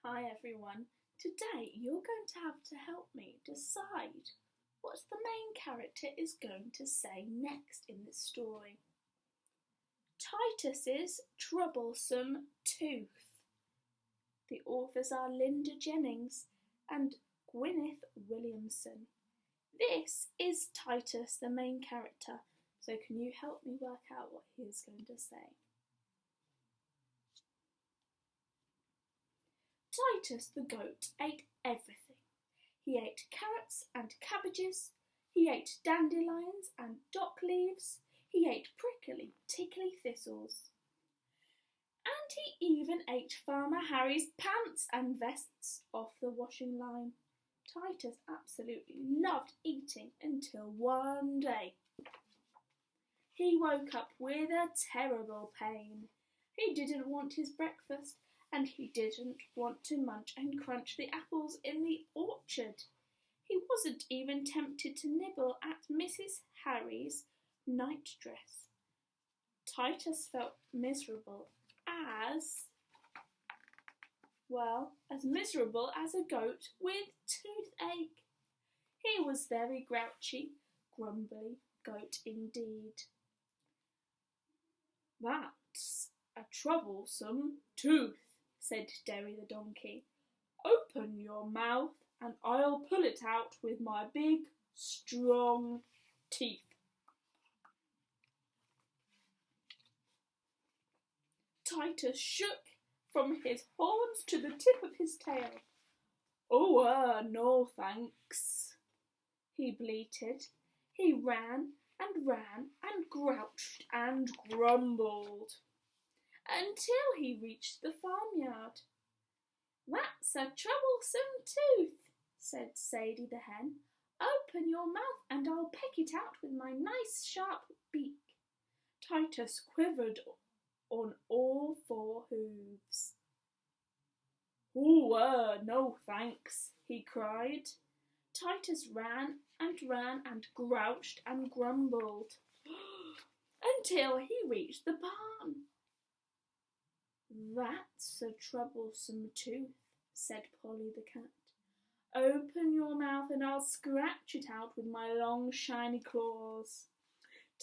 Hi everyone. Today you're going to have to help me decide what the main character is going to say next in this story. Titus's Troublesome Tooth. The authors are Linda Jennings and Gwyneth Williamson. This is Titus, the main character, so can you help me work out what he is going to say? Titus the goat ate everything. He ate carrots and cabbages, he ate dandelions and dock leaves, he ate prickly, tickly thistles. And he even ate Farmer Harry's pants and vests off the washing line. Titus absolutely loved eating until one day. He woke up with a terrible pain. He didn't want his breakfast, and he didn't want to munch and crunch the apples in the orchard. He wasn't even tempted to nibble at Mrs. Harry's nightdress. Titus felt miserable as miserable as a goat with toothache. He was very grouchy, grumbly goat indeed. That's a troublesome tooth, said Derry the donkey. Open your mouth and I'll pull it out with my big, strong teeth. Titus shook from his horns to the tip of his tail. Oh, no thanks, he bleated. He ran and grouched and grumbled until he reached the farmyard. That's a troublesome tooth, said Sadie the hen. Open your mouth and I'll peck it out with my nice sharp beak. Titus quivered on all four hooves. Oh, no thanks, he cried. Titus ran and grouched and grumbled until he reached the barn. That's a troublesome tooth, said Polly the cat. Open your mouth and I'll scratch it out with my long shiny claws.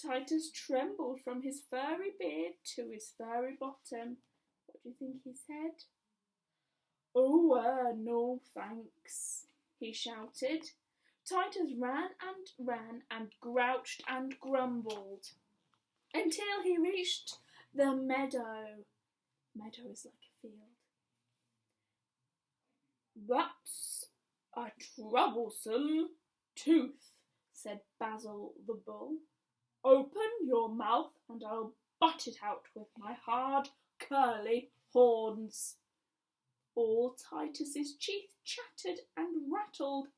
Titus trembled from his furry beard to his furry bottom. What do you think he said? Oh, no thanks, he shouted. Titus ran and grouched and grumbled until he reached the meadow. Meadow is like a field. That's a troublesome tooth, said Basil the bull. Open your mouth and I'll butt it out with my hard, curly horns. All Titus's teeth chattered and rattled.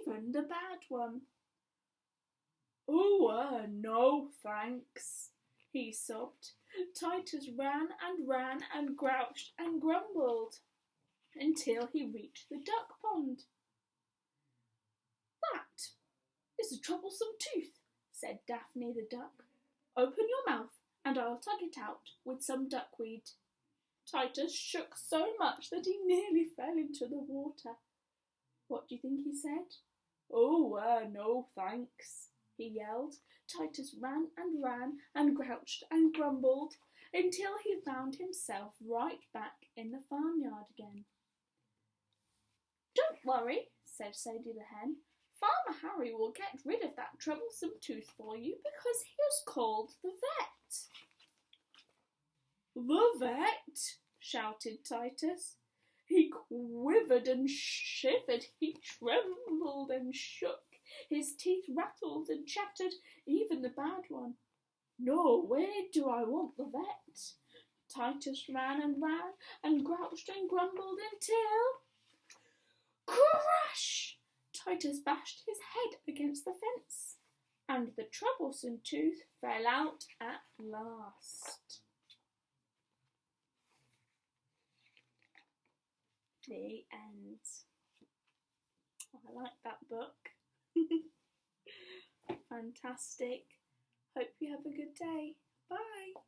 Even the bad one. Oh, no thanks, he sobbed. Titus ran and grouched and grumbled until he reached the duck pond. That is a troublesome tooth, said Daphne the duck. Open your mouth and I'll tug it out with some duckweed. Titus shook so much that he nearly fell into the water. What do you think he said? Oh, no thanks, he yelled. Titus ran and grouched and grumbled until he found himself right back in the farmyard again. Don't worry, said Sadie the hen. Farmer Harry will get rid of that troublesome tooth for you because he is called the vet. The vet? Shouted Titus. He quivered and shivered, he trembled and shook, his teeth rattled and chattered, even the bad one. No, where do I want the vet? Titus ran and grouched and grumbled until... Crash! Titus bashed his head against the fence, and the troublesome tooth fell out at last. The end. I like that book. Fantastic. Hope you have a good day. Bye.